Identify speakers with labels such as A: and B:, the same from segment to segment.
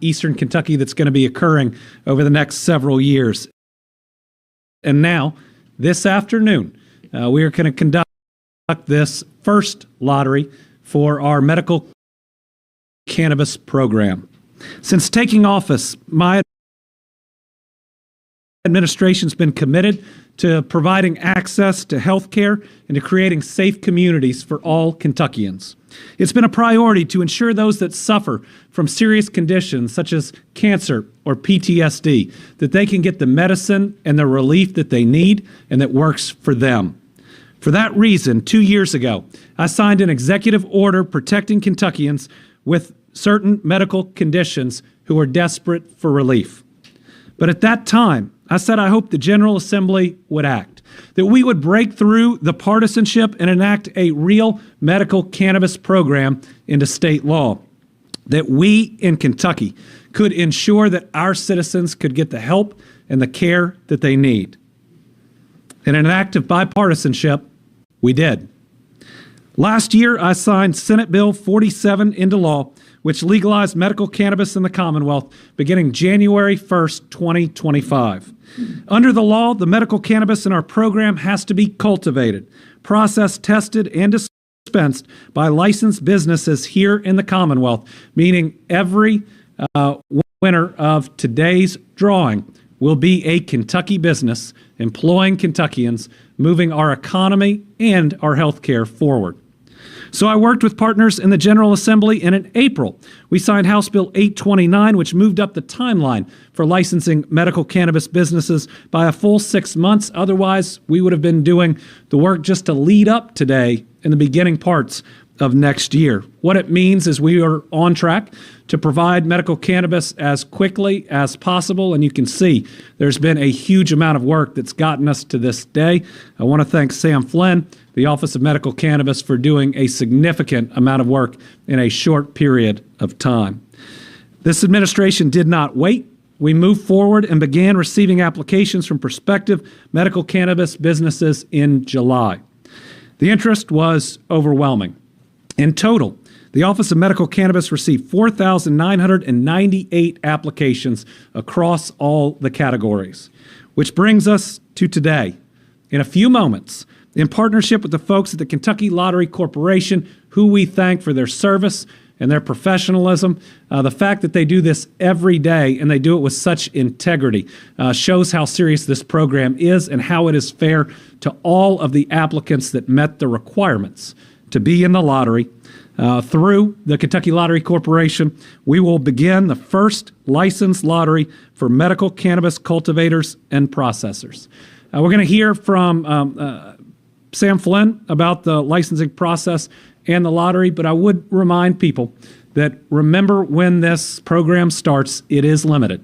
A: Eastern Kentucky that's going to be occurring over the next several years. And now, this afternoon, we are going to conduct this first lottery for our medical cannabis program. Since taking office, my administration's been committed to providing access to health care and to creating safe communities for all Kentuckians. It's been a priority to ensure those that suffer from serious conditions such as cancer or PTSD, that they can get the medicine and the relief that they need and that works for them. For that reason, 2 years ago, I signed an executive order protecting Kentuckians with certain medical conditions who are desperate for relief. But at that time, I said I hoped the General Assembly would act, that we would break through the partisanship and enact a real medical cannabis program into state law, that we in Kentucky could ensure that our citizens could get the help and the care that they need. In an act of bipartisanship, we did. Last year, I signed Senate Bill 47 into law, which legalized medical cannabis in the Commonwealth beginning January 1st, 2025. Under the law, the medical cannabis in our program has to be cultivated, processed, tested, and dispensed by licensed businesses here in the Commonwealth, meaning every winner of today's drawing will be a Kentucky business employing Kentuckians, moving our economy and our health care forward. So I worked with partners in the General Assembly, and in April, we signed House Bill 829, which moved up the timeline for licensing medical cannabis businesses by a full 6 months. Otherwise, we would have been doing the work just to lead up today in the beginning parts of next year. What it means is we are on track to provide medical cannabis as quickly as possible, and you can see there's been a huge amount of work that's gotten us to this day. I want to thank Sam Flynn, the Office of Medical Cannabis, for doing a significant amount of work in a short period of time. This administration did not wait. We moved forward and began receiving applications from prospective medical cannabis businesses in July. The interest was overwhelming. In total, the Office of Medical Cannabis received 4,998 applications across all the categories, which brings us to today. In a few moments, in partnership with the folks at the Kentucky Lottery Corporation, who we thank for their service and their professionalism, the fact that they do this every day and they do it with such integrity shows how serious this program is and how it is fair to all of the applicants that met the requirements to be in the lottery. Through the Kentucky Lottery Corporation, we will begin the first licensed lottery for medical cannabis cultivators and processors. We're going to hear from Sam Flynn about the licensing process and the lottery, but I would remind people that remember when this program starts, it is limited.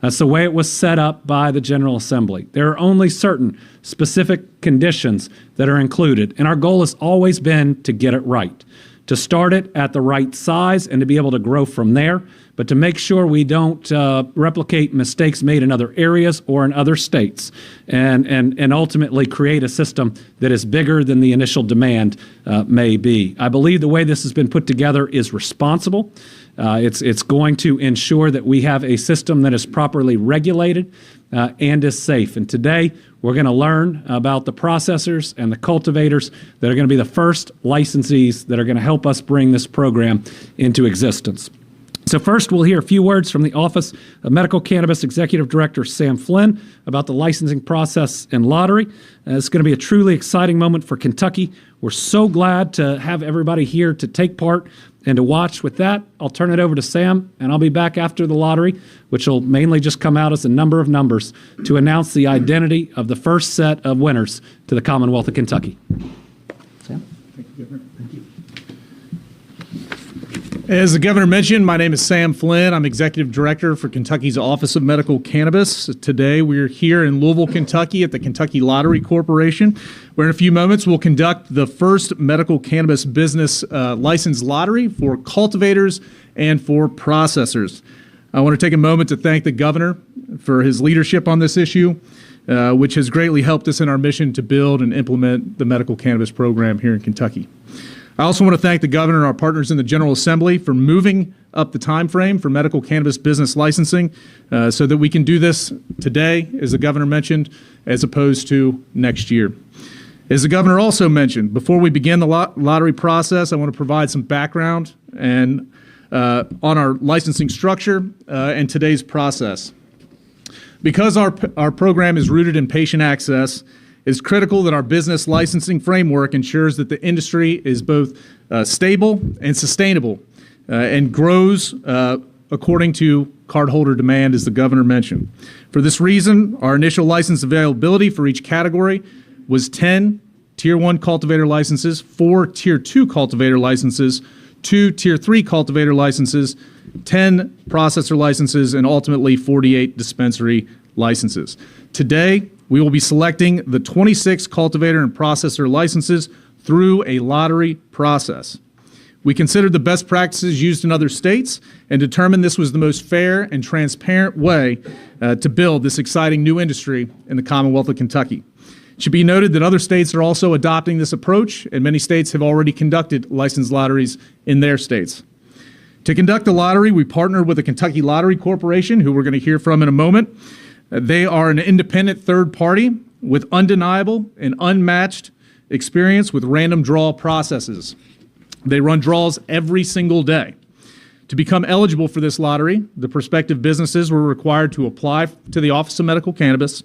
A: That's the way it was set up by the General Assembly. There are only certain specific conditions that are included, and our goal has always been to get it right, to start it at the right size and to be able to grow from there, but to make sure we don't replicate mistakes made in other areas or in other states, and ultimately create a system that is bigger than the initial demand may be. I believe the way this has been put together is responsible. It's going to ensure that we have a system that is properly regulated and is safe. And today, we're going to learn about the processors and the cultivators that are going to be the first licensees that are going to help us bring this program into existence. So first, we'll hear a few words from the Office of Medical Cannabis Executive Director Sam Flynn about the licensing process and lottery. It's going to be a truly exciting moment for Kentucky. We're so glad to have everybody here to take part and to watch. With that, I'll turn it over to Sam, and I'll be back after the lottery, which will mainly just come out as a number of numbers, to announce the identity of the first set of winners to the Commonwealth of Kentucky. Sam?
B: Thank you, Governor. Thank you. As the Governor mentioned, my name is Sam Flynn. I'm Executive Director for Kentucky's Office of Medical Cannabis. Today, we're here in Louisville, Kentucky at the Kentucky Lottery Corporation, where in a few moments we'll conduct the first medical cannabis business license lottery for cultivators and for processors. I want to take a moment to thank the Governor for his leadership on this issue, which has greatly helped us in our mission to build and implement the medical cannabis program here in Kentucky. I also want to thank the Governor and our partners in the General Assembly for moving up the time frame for medical cannabis business licensing so that we can do this today, as the governor mentioned, as opposed to next year. As the governor also mentioned, before we begin the lottery process, I want to provide some background and on our licensing structure and today's process. Because our program is rooted in patient access, it's critical that our business licensing framework ensures that the industry is both stable and sustainable and grows according to cardholder demand, as the governor mentioned. For this reason, our initial license availability for each category was 10 Tier 1 cultivator licenses, 4 Tier 2 cultivator licenses, 2 Tier 3 cultivator licenses, 10 processor licenses, and ultimately 48 dispensary licenses. Today, we will be selecting the 26 cultivator and processor licenses through a lottery process. We considered the best practices used in other states and determined this was the most fair and transparent way to build this exciting new industry in the Commonwealth of Kentucky. It should be noted that other states are also adopting this approach, and many states have already conducted licensed lotteries in their states. To conduct the lottery, we partnered with the Kentucky Lottery Corporation, who we're going to hear from in a moment. They are an independent third party with undeniable and unmatched experience with random draw processes. They run draws every single day. To become eligible for this lottery, the prospective businesses were required to apply to the Office of Medical Cannabis.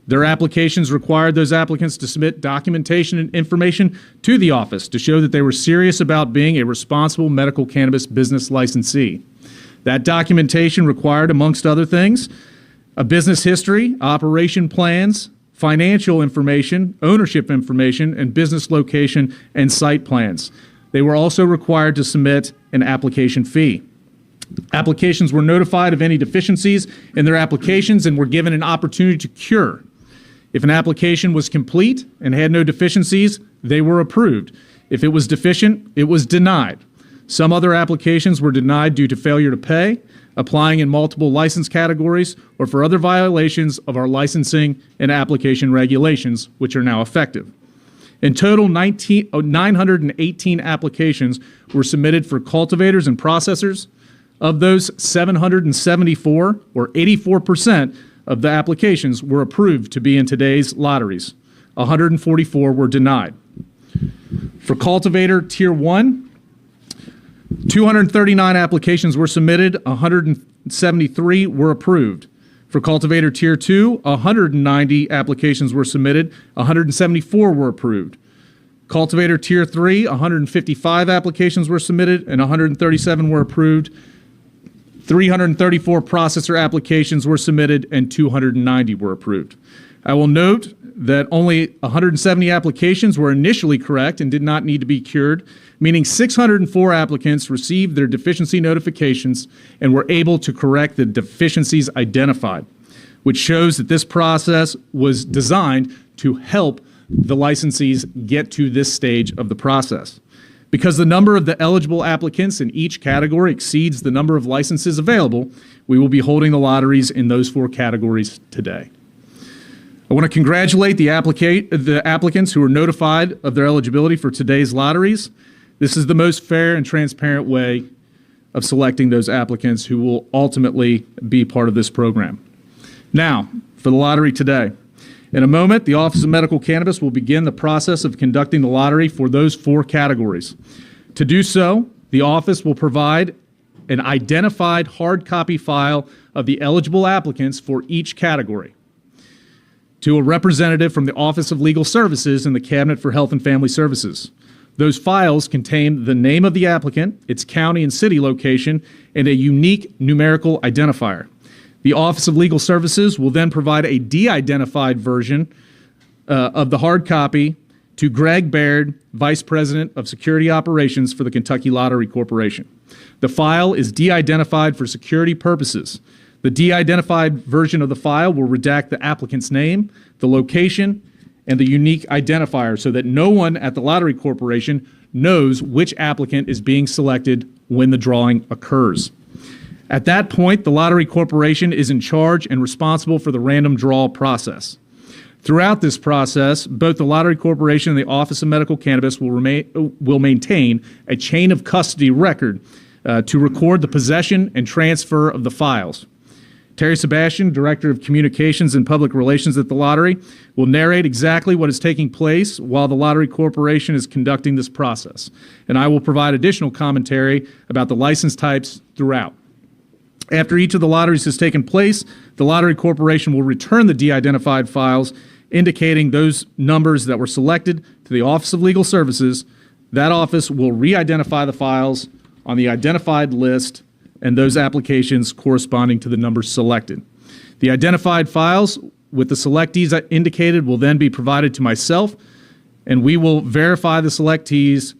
B: Their applications required those applicants to submit documentation and information to the office to show that they were serious about being a responsible medical cannabis business licensee. That documentation required, amongst other things, a business history, operation plans, financial information, ownership information, and business location and site plans. They were also required to submit an application fee. Applications were notified of any deficiencies in their applications and were given an opportunity to cure. If an application was complete and had no deficiencies, they were approved. If it was deficient, it was denied. Some other applications were denied due to failure to pay, applying in multiple license categories, or for other violations of our licensing and application regulations, which are now effective. In total, 918 applications were submitted for cultivators and processors. Of those, 774, or 84%, of the applications were approved to be in today's lotteries. 144 were denied. For cultivator Tier 1, 239 applications were submitted, 173 were approved. For cultivator Tier 2, 190 applications were submitted, 174 were approved. Cultivator Tier 3, 155 applications were submitted, and 137 were approved. 334 processor applications were submitted, and 290 were approved. I will note that only 170 applications were initially correct and did not need to be cured, meaning 604 applicants received their deficiency notifications and were able to correct the deficiencies identified, which shows that this process was designed to help the licensees get to this stage of the process. Because the number of the eligible applicants in each category exceeds the number of licenses available, we will be holding the lotteries in those 4 categories today. I want to congratulate the applicants who were notified of their eligibility for today's lotteries. This is the most fair and transparent way of selecting those applicants who will ultimately be part of this program. Now, for the lottery today. In a moment, the Office of Medical Cannabis will begin the process of conducting the lottery for those 4 categories. To do so, the office will provide an identified hard copy file of the eligible applicants for each category to a representative from the Office of Legal Services and the Cabinet for Health and Family Services. Those files contain the name of the applicant, its county and city location, and a unique numerical identifier. The Office of Legal Services will then provide a de-identified version of the hard copy to Greg Baird, Vice President of Security Operations for the Kentucky Lottery Corporation. The file is de-identified for security purposes. The de-identified version of the file will redact the applicant's name, the location, and the unique identifier so that no one at the Lottery Corporation knows which applicant is being selected when the drawing occurs. At that point, the Lottery Corporation is in charge and responsible for the random draw process. Throughout this process, both the Lottery Corporation and the Office of Medical Cannabis will maintain a chain of custody record to record the possession and transfer of the files. Terry Sebastian, Director of Communications and Public Relations at the lottery, will narrate exactly what is taking place while the Lottery Corporation is conducting this process, and I will provide additional commentary about the license types throughout. After each of the lotteries has taken place, the Lottery Corporation will return the de-identified files indicating those numbers that were selected to the Office of Legal Services. That office will re-identify the files on the identified list and those applications corresponding to the numbers selected. The identified files with the selectees indicated will then be provided to myself, and we will verify the selectees.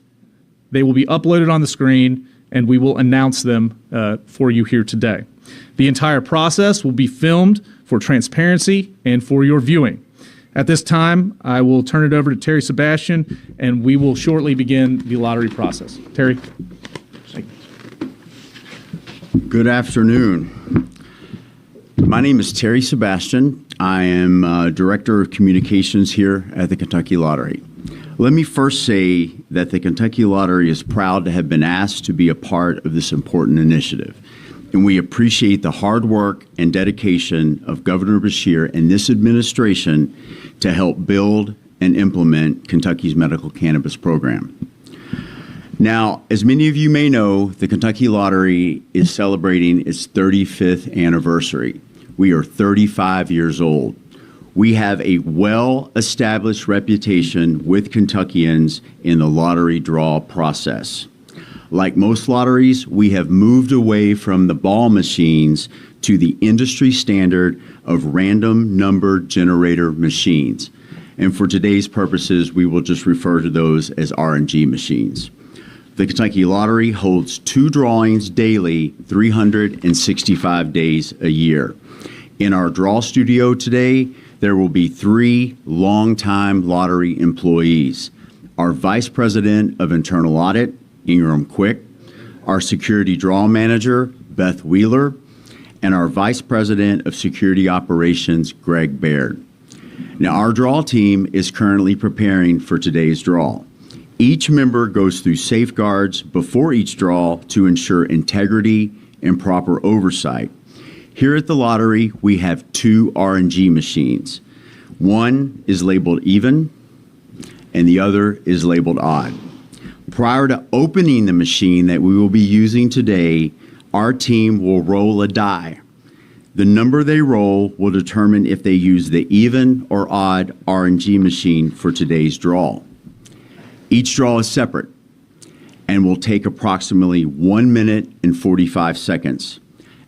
B: They will be uploaded on the screen, and we will announce them for you here today. The entire process will be filmed for transparency and for your viewing. At this time, I will turn it over to Terry Sebastian, and we will shortly begin the lottery process. Terry.
C: Good afternoon. My name is Terry Sebastian. I am Director of Communications here at the Kentucky Lottery. Let me first say that the Kentucky Lottery is proud to have been asked to be a part of this important initiative, and we appreciate the hard work and dedication of Governor Beshear and this administration to help build and implement Kentucky's medical cannabis program. Now, as many of you may know, the Kentucky Lottery is celebrating its 35th anniversary. We are 35 years old. We have a well-established reputation with Kentuckians in the lottery draw process. Like most lotteries, we have moved away from the ball machines to the industry standard of random number generator machines. And for today's purposes, we will just refer to those as RNG machines. The Kentucky Lottery holds 2 drawings daily, 365 days a year. In our draw studio today, there will be 3 longtime lottery employees: our Vice President of Internal Audit, Ingram Quick, our Security Draw Manager, Beth Wheeler, and our Vice President of Security Operations, Greg Baird. Now, our draw team is currently preparing for today's draw. Each member goes through safeguards before each draw to ensure integrity and proper oversight. Here at the lottery, we have 2 RNG machines. One is labeled even, and the other is labeled odd. Prior to opening the machine that we will be using today, our team will roll a die. The number they roll will determine if they use the even or odd RNG machine for today's draw. Each draw is separate and will take approximately 1 minute and 45 seconds.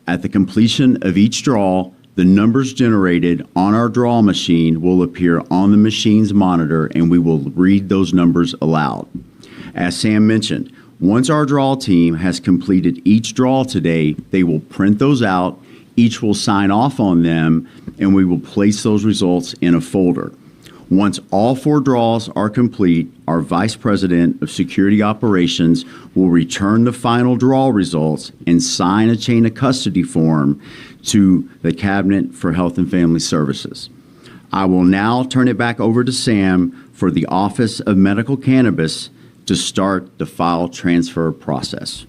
C: At the completion of each draw, the numbers generated on our draw machine will appear on the machine's monitor, and we will read those numbers aloud. As Sam mentioned, once our draw team has completed each draw today, they will print those out, each will sign off on them, and we will place those results in a folder. Once all 4 draws are complete, our Vice President of Security Operations will return the final draw results and sign a chain of custody form to the Cabinet for Health and Family Services. I will now turn it back over to Sam for the Office of Medical Cannabis to start the file transfer process.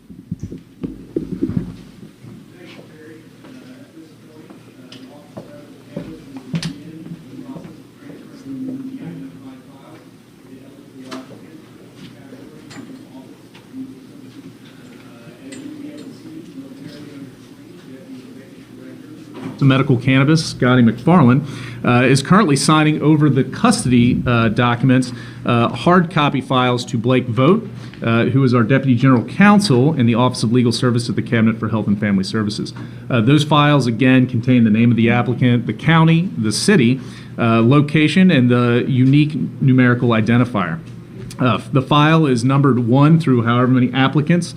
B: Medical Cannabis, Scotty McFarland, is currently signing over the custody documents, hard copy files to Blake Vogt, who is our Deputy General Counsel in the Office of Legal Service at the Cabinet for Health and Family Services. Those files, again, contain the name of the applicant, the county, the city, location, and the unique numerical identifier. The file is numbered 1 through however many applicants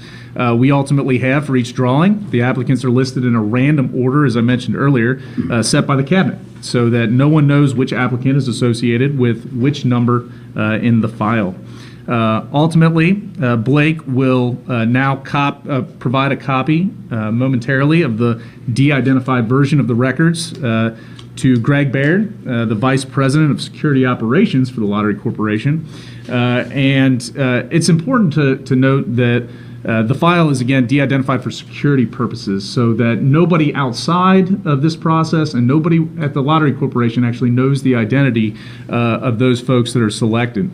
B: we ultimately have for each drawing. The applicants are listed in a random order, as I mentioned earlier, set by the Cabinet, so that no one knows which applicant is associated with which number in the file. Ultimately, Blake will now provide a copy momentarily of the de-identified version of the records to Greg Baird, the Vice President of Security Operations for the Lottery Corporation. And it's important to note that The file is, again, de-identified for security purposes so that nobody outside of this process and nobody at the Lottery Corporation actually knows the identity of those folks that are selected.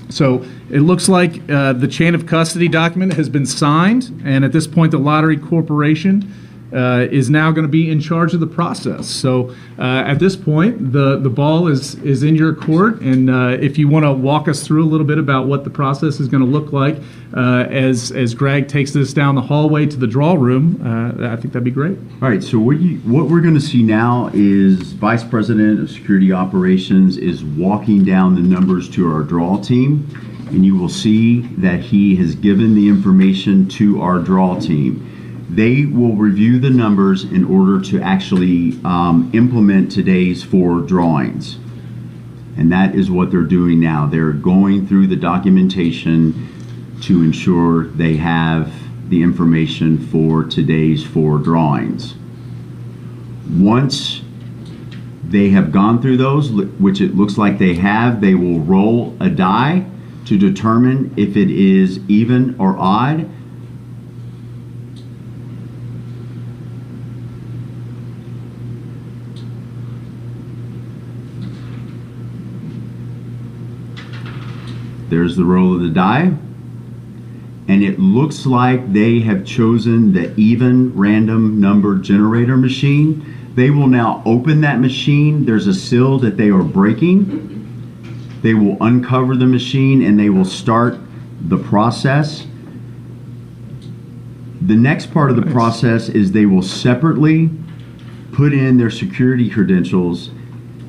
B: So it looks like the chain of custody document has been signed, and at this point the Lottery Corporation is now going to be in charge of the process. So at this point, the ball is in your court, and if you want to walk us through a little bit about what the process is going to look like as Greg takes this down the hallway to the draw room, I think that'd be great.
C: All right, so what we're going to see now is Vice President of Security Operations is walking down the numbers to our draw team, and you will see that he has given the information to our draw team. They will review the numbers in order to actually implement today's 4 drawings. And that is what they're doing now. They're going through the documentation to ensure they have the information for today's 4 drawings. Once they have gone through those, which it looks like they have, they will roll a die to determine if it is even or odd. There's the roll of the die, and it looks like they have chosen the even random number generator machine. They will now open that machine. There's a seal that they are breaking. They will uncover the machine and they will start the process. The next part of the process is they will separately put in their security credentials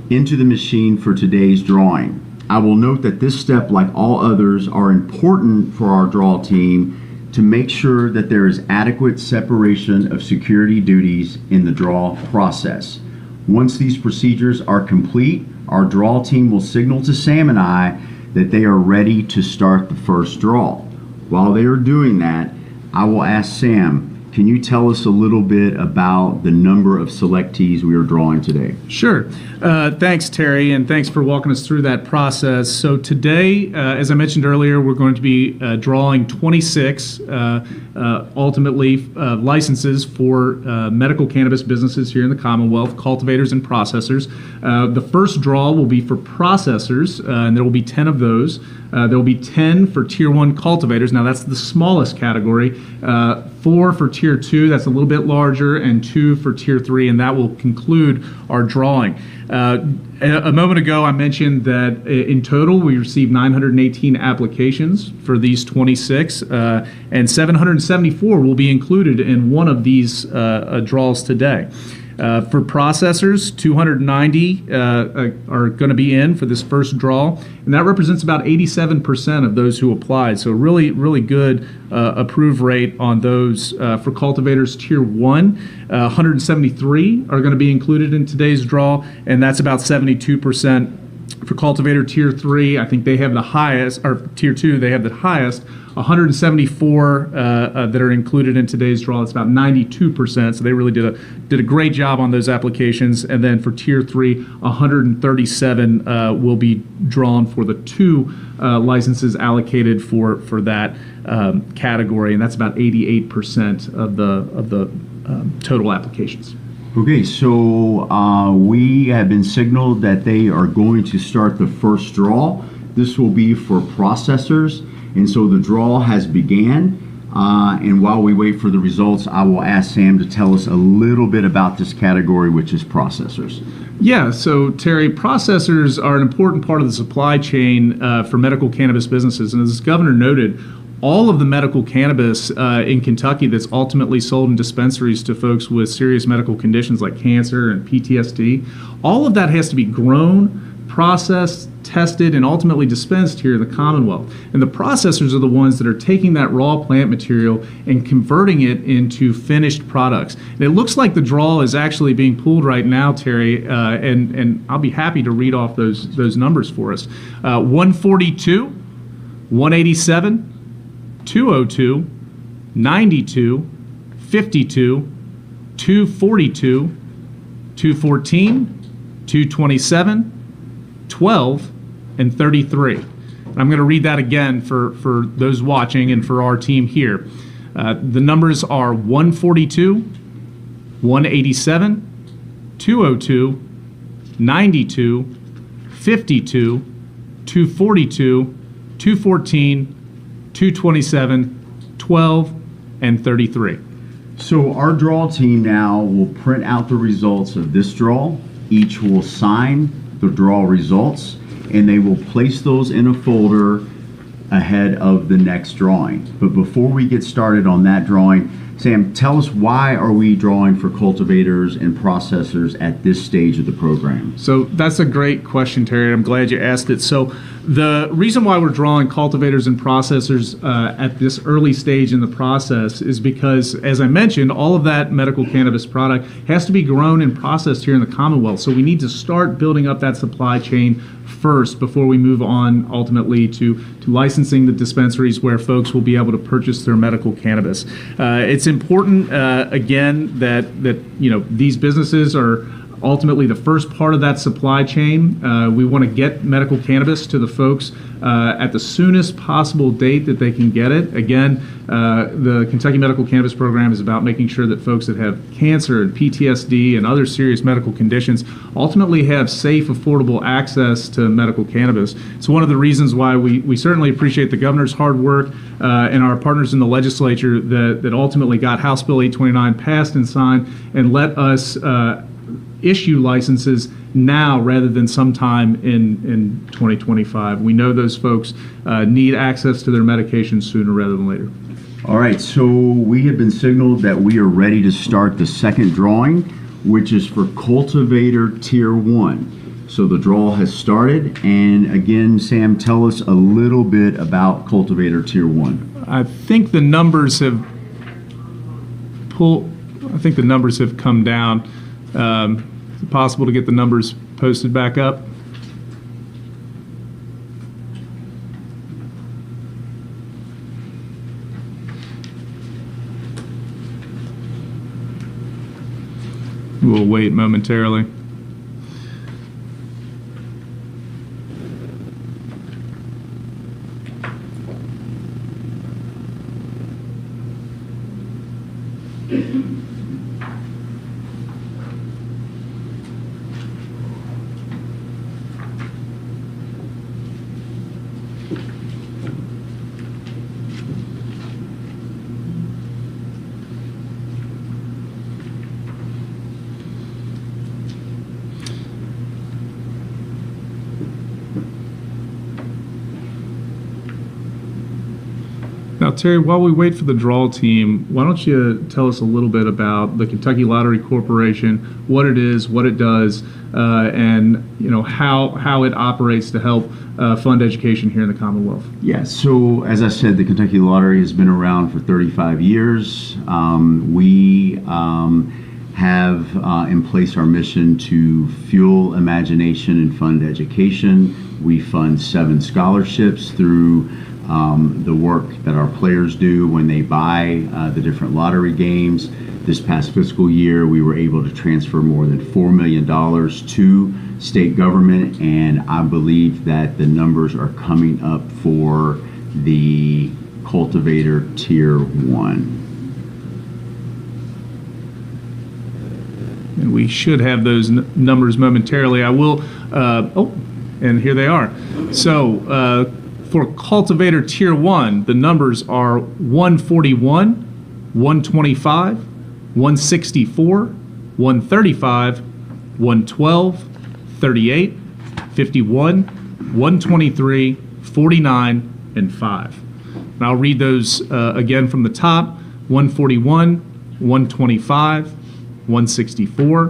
C: into the machine for today's drawing. I will note that this step, like all others, are important for our draw team to make sure that there is adequate separation of security duties in the draw process. Once these procedures are complete, our draw team will signal to Sam and I that they are ready to start the first draw. While they are doing that, I will ask Sam, can you tell us a little bit about the number of selectees we are drawing today?
B: Sure. Thanks, Terry, and thanks for walking us through that process. So today, as I mentioned earlier, we're going to be drawing 26 ultimately licenses for medical cannabis businesses here in the Commonwealth, cultivators and processors. The first draw will be for processors, and there will be 10 of those. There will be 10 for Tier 1 cultivators. Now, that's the smallest category. 4 for Tier 2, that's a little bit larger, and 2 for Tier 3, and that will conclude our drawing. A moment ago, I mentioned that in total, we received 918 applications for these 26, and 774 will be included in one of these draws today. For processors, 290 are going to be in for this first draw, and that represents about 87% of those who applied. So really, really good approve rate on those. For cultivators Tier 1, 173 are going to be included in today's draw, and that's about 72%. For cultivator Tier 3, I think they have the highest, or Tier 2, they have the highest, 174 that are included in today's draw. It's about 92%, so they really did a great job on those applications. And then for Tier 3, 137 will be drawn for the 2 licenses allocated for that category, and that's about 88% of the total applications.
C: Okay, so we have been signaled that they are going to start the first draw. This will be for processors, and so the draw has began. And while we wait for the results, I will ask Sam to tell us a little bit about this category, which is processors.
B: Yeah, so Terry, processors are an important part of the supply chain for medical cannabis businesses, and as the governor noted, all of the medical cannabis in Kentucky that's ultimately sold in dispensaries to folks with serious medical conditions like cancer and PTSD, all of that has to be grown, processed, tested, and ultimately dispensed here in the Commonwealth. And the processors are the ones that are taking that raw plant material and converting it into finished products. And it looks like the draw is actually being pulled right now, Terry, and I'll be happy to read off those numbers for us. 142, 187, 202, 92, 52, 242, 214, 227, 12, and 33. And I'm going to read that again for those watching and for our team here. The numbers are 142, 187, 202, 92, 52, 242, 214, 227, 12, and 33.
C: So our draw team now will print out the results of this draw. Each will sign the draw results, and they will place those in a folder ahead of the next drawing. But before we get started on that drawing, Sam, tell us, why are we drawing for cultivators and processors at this stage of the program?
B: So that's a great question, Terry. I'm glad you asked it. So the reason why we're drawing cultivators and processors at this early stage in the process is because, as I mentioned, all of that medical cannabis product has to be grown and processed here in the Commonwealth. So we need to start building up that supply chain first before we move on ultimately to licensing the dispensaries where folks will be able to purchase their medical cannabis. It's important, again, that these businesses are ultimately the first part of that supply chain. We want to get medical cannabis to the folks at the soonest possible date that they can get it. Again, the Kentucky Medical Cannabis Program is about making sure that folks that have cancer and PTSD and other serious medical conditions ultimately have safe, affordable access to medical cannabis. It's one of the reasons why we certainly appreciate the governor's hard work and our partners in the legislature that ultimately got House Bill 829 passed and signed and let us issue licenses now rather than sometime in 2025. We know those folks need access to their medications sooner rather than later.
C: All right, so we have been signaled that we are ready to start the second drawing, which is for Cultivator Tier 1. So the draw has started, and again, Sam, tell us a little bit about Cultivator Tier 1.
B: I think the numbers have come down. Is it possible to get the numbers posted back up? We'll wait momentarily. Now, Terry, while we wait for the draw team, why don't you tell us a little bit about the Kentucky Lottery Corporation, what it is, what it does, and how it operates to help fund education here in the Commonwealth.
C: Yeah, so as I said, the Kentucky Lottery has been around for 35 years. We have in place our mission to fuel imagination and fund education. We fund 7 scholarships through the work that our players do when they buy the different lottery games. This past fiscal year, we were able to transfer more than $4 million to state government, and I believe that the numbers are coming up for the Cultivator Tier 1.
B: And we should have those numbers momentarily. I will, and here they are. So, for Cultivator Tier 1, the numbers are 141, 125, 164, 135, 112, 38, 51, 123, 49, and 5. And I'll read those again from the top. 141, 125, 164,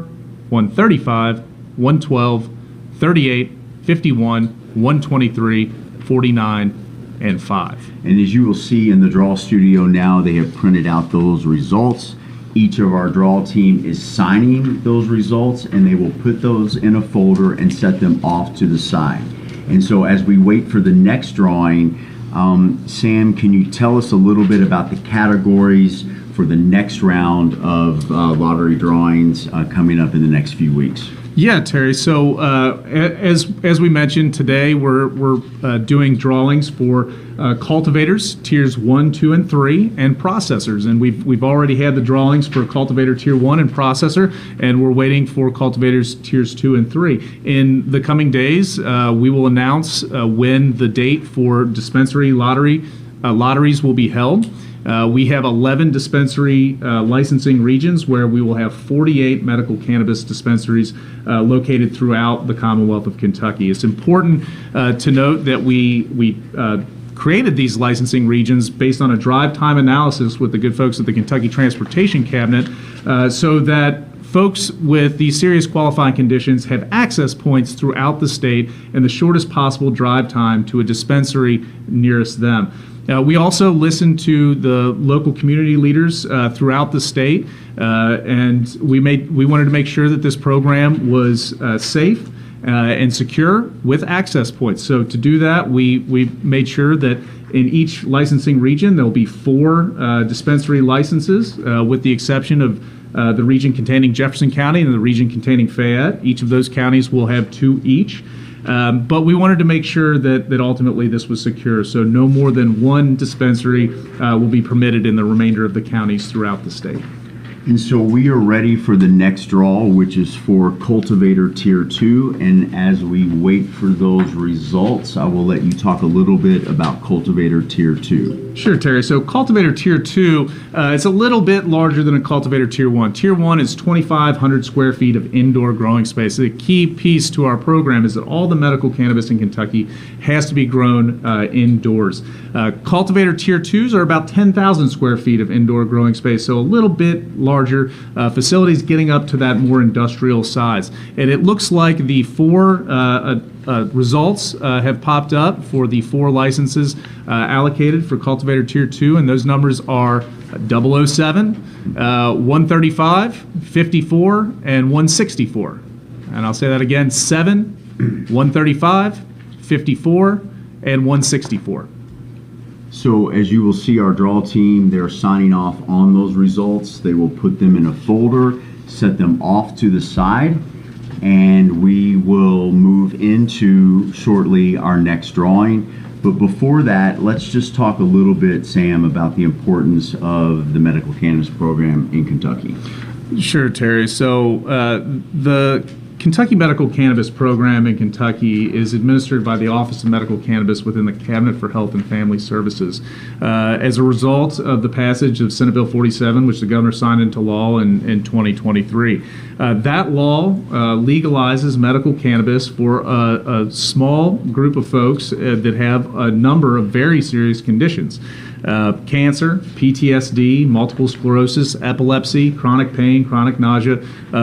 B: 135, 112, 38, 51, 123, 49, and 5.
C: And as you will see in the draw studio now, they have printed out those results. Each of our draw team is signing those results, and they will put those in a folder and set them off to the side. And so as we wait for the next drawing, Sam, can you tell us a little bit about the categories for the next round of lottery drawings coming up in the next few weeks?
B: Yeah, Terry. So as we mentioned today, we're doing drawings for cultivators tiers 1, 2, and 3, and processors. And we've already had the drawings for cultivator tier 1 and processor, and we're waiting for cultivators tiers 2 and 3. In the coming days, we will announce when the date for dispensary lotteries will be held. We have 11 dispensary licensing regions where we will have 48 medical cannabis dispensaries located throughout the Commonwealth of Kentucky. It's important to note that we created these licensing regions based on a drive time analysis with the good folks at the Kentucky Transportation Cabinet so that folks with these serious qualifying conditions have access points throughout the state and the shortest possible drive time to a dispensary nearest them. We also listened to the local community leaders throughout the state, and we wanted to make sure that this program was safe and secure with access points. So to do that, we made sure that in each licensing region there will be 4 dispensary licenses, with the exception of the region containing Jefferson County and the region containing Fayette. Each of those counties will have 2 each. But we wanted to make sure that ultimately this was secure, so no more than 1 dispensary will be permitted in the remainder of the counties throughout the state.
C: And so we are ready for the next draw, which is for cultivator tier 2. And as we wait for those results, I will let you talk a little bit about cultivator tier 2.
B: Sure, Terry. So cultivator tier 2 is a little bit larger than a cultivator tier 1. Tier 1 is 2,500 square feet of indoor growing space. The key piece to our program is that all the medical cannabis in Kentucky has to be grown indoors. Cultivator tier 2s are about 10,000 square feet of indoor growing space, so a little bit larger facilities getting up to that more industrial size. And it looks like the 4 results have popped up for the 4 licenses allocated for cultivator tier 2, and those numbers are 007, 135, 54, and 164. And I'll say that again, 7, 135, 54, and 164.
C: So as you will see, our draw team, they're signing off on those results. They will put them in a folder, set them off to the side, and we will move into shortly our next drawing. But before that, let's just talk a little bit, Sam, about the importance of the medical cannabis program in Kentucky.
B: Sure, Terry. So the Kentucky Medical Cannabis Program in Kentucky is administered by the Office of Medical Cannabis within the Cabinet for Health and Family Services. As a result of the passage of Senate Bill 47, which the governor signed into law in 2023, that law legalizes medical cannabis for a small group of folks that have a number of very serious conditions. Cancer, PTSD, multiple sclerosis, epilepsy, chronic pain, chronic nausea,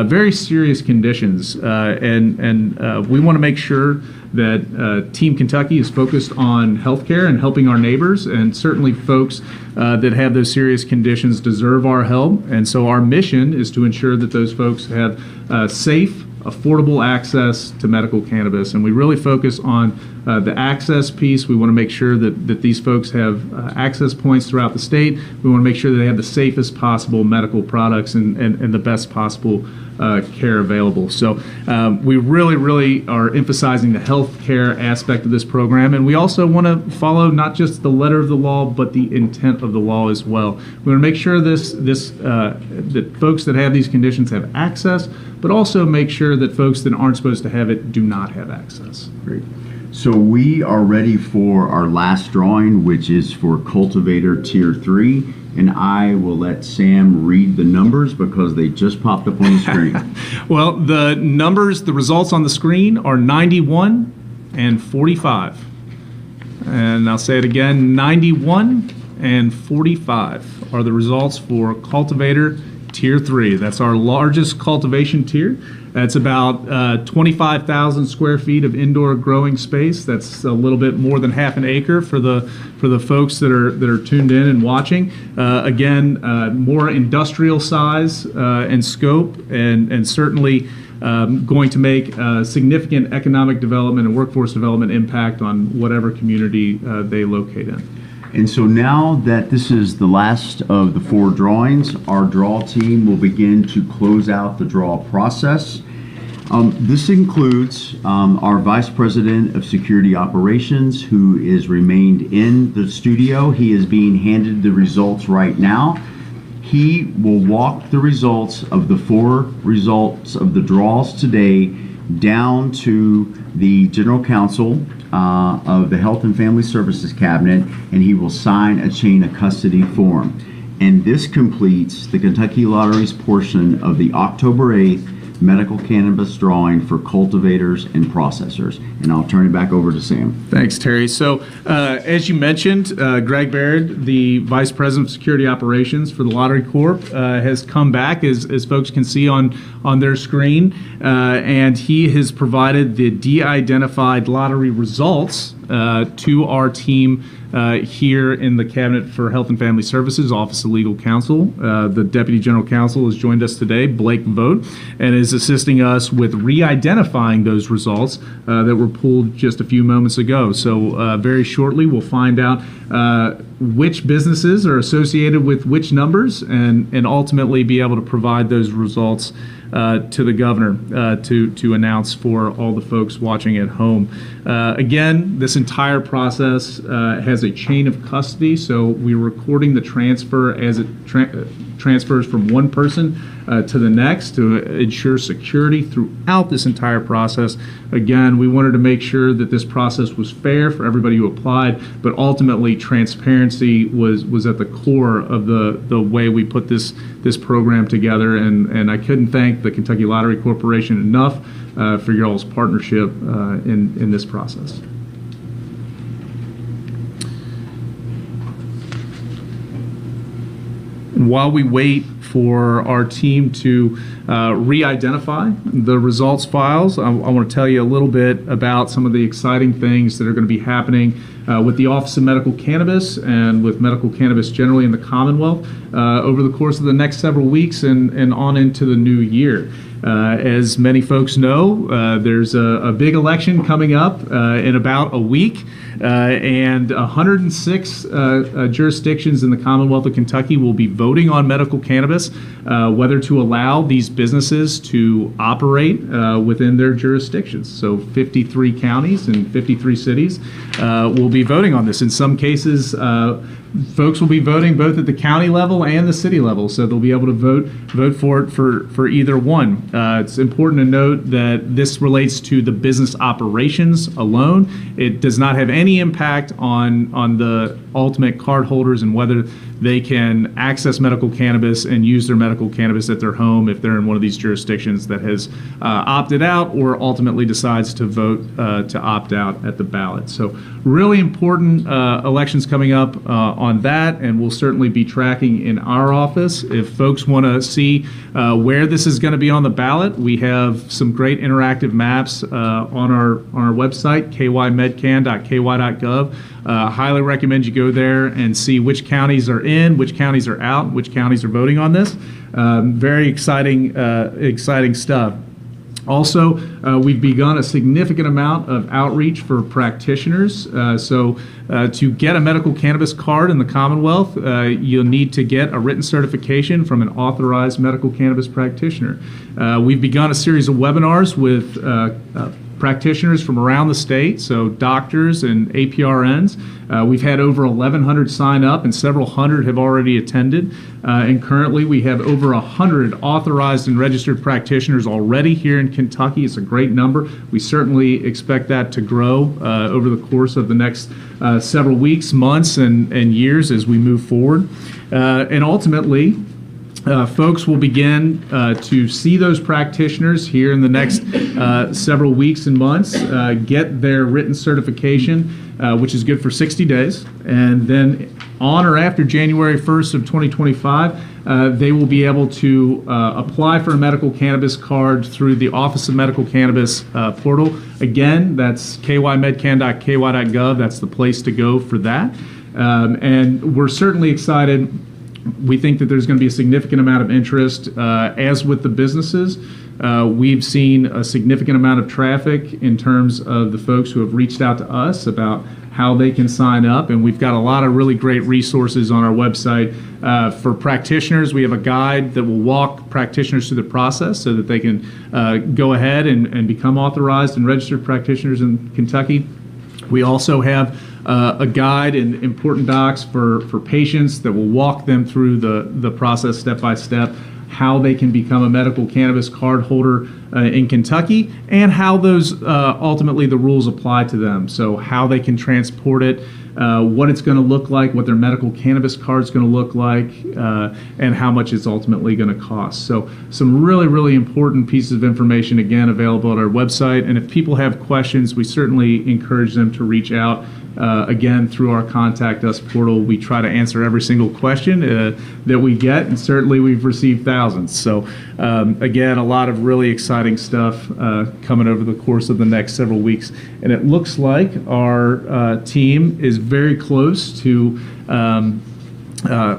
B: very serious conditions. And we want to make sure that Team Kentucky is focused on healthcare and helping our neighbors, and certainly folks that have those serious conditions deserve our help. And so our mission is to ensure that those folks have safe, affordable access to medical cannabis. And we really focus on the access piece. We want to make sure that these folks have access points throughout the state. We want to make sure that they have the safest possible medical products and the best possible care available. So we really are emphasizing the health care aspect of this program. And we also want to follow not just the letter of the law, but the intent of the law as well. We want to make sure that folks that have these conditions have access, but also make sure that folks that aren't supposed to have it do not have access.
C: Great. So we are ready for our last drawing, which is for cultivator tier 3, and I will let Sam read the numbers because they just popped up on the screen.
B: Well, the results on the screen are 91 and 45. And I'll say it again, 91 and 45 are the results for cultivator tier 3. That's our largest cultivation tier. That's about 25,000 square feet of indoor growing space. That's a little bit more than half an acre for the folks that are tuned in and watching. Again, more industrial size and scope, and certainly going to make significant economic development and workforce development impact on whatever community they locate in.
C: And so now that this is the last of the 4 drawings, our draw team will begin to close out the draw process. This includes our Vice President of Security Operations, who is remained in the studio. He is being handed the results right now. He will walk the results of the 4 results of the draws today down to the General Counsel of the Health and Family Services Cabinet, and he will sign a chain of custody form. And this completes the Kentucky Lottery's portion of the October 8th medical cannabis drawing for cultivators and processors. And I'll turn it back over to Sam.
B: Thanks, Terry. So, as you mentioned, Greg Baird, the Vice President of Security Operations for the Lottery Corp, has come back, as folks can see on their screen, and he has provided the de-identified lottery results to our team here in the Cabinet for Health and Family Services, Office of Legal Counsel. The Deputy General Counsel has joined us today, Blake Vogt, and is assisting us with re-identifying those results that were pulled just a few moments ago. So very shortly we'll find out which businesses are associated with which numbers, and ultimately be able to provide those results to the governor to announce for all the folks watching at home. Again, this entire process has a chain of custody, so we're recording the transfer as it transfers from one person to the next to ensure security throughout this entire process. Again, we wanted to make sure that this process was fair for everybody who applied, but ultimately transparency was at the core of the way we put this program together, and I couldn't thank the Kentucky Lottery Corporation enough for y'all's partnership in this process. And while we wait for our team to re-identify the results files, I want to tell you a little bit about some of the exciting things that are going to be happening with the Office of Medical Cannabis and with medical cannabis generally in the Commonwealth over the course of the next several weeks and on into the new year. As many folks know, there's a big election coming up in about a week, and 106 jurisdictions in the Commonwealth of Kentucky will be voting on medical cannabis, whether to allow these businesses to operate within their jurisdictions. So 53 counties and 53 cities will be voting on this. In some cases, folks will be voting both at the county level and the city level, so they'll be able to vote for it for either one. It's important to note that this relates to the business operations alone. It does not have any impact on the ultimate card holders and whether they can access medical cannabis and use their medical cannabis at their home if they're in one of these jurisdictions that has opted out or ultimately decides to vote to opt out at the ballot. So really important elections coming up on that, and we'll certainly be tracking in our office. If folks want to see where this is going to be on the ballot, we have some great interactive maps on our website, kymedcan.ky.gov. Highly recommend you go there and see which counties are in, which counties are out, which counties are voting on this. Very exciting stuff. Also, we've begun a significant amount of outreach for practitioners. So to get a medical cannabis card in the Commonwealth, you'll need to get a written certification from an authorized medical cannabis practitioner. We've begun a series of webinars with practitioners from around the state, so doctors and APRNs. We've had over 1,100 sign up and several hundred have already attended. And currently we have over 100 authorized and registered practitioners already here in Kentucky. It's a great number. We certainly expect that to grow over the course of the next several weeks, months, and years as we move forward. And ultimately, folks will begin to see those practitioners here in the next several weeks and months, get their written certification, which is good for 60 days. And then on or after January 1st of 2025, they will be able to apply for a medical cannabis card through the Office of Medical Cannabis portal. Again, that's kymedcan.ky.gov. That's the place to go for that. And we're certainly excited. We think that there's going to be a significant amount of interest, as with the businesses. We've seen a significant amount of traffic in terms of the folks who have reached out to us about how they can sign up, and we've got a lot of really great resources on our website. For practitioners, we have a guide that will walk practitioners through the process so that they can go ahead and become authorized and registered practitioners in Kentucky. We also have a guide and important docs for patients that will walk them through the process step by step, how they can become a medical cannabis card holder in Kentucky, and how those ultimately the rules apply to them. So how they can transport it, what it's going to look like, what their medical cannabis card is going to look like, and how much it's ultimately going to cost. So some really, really important pieces of information, again, available at our website. And if people have questions, we certainly encourage them to reach out. Again, through our Contact Us portal, we try to answer every single question that we get, and certainly we've received thousands. So again, a lot of really exciting stuff coming over the course of the next several weeks. And it looks like our team is very close to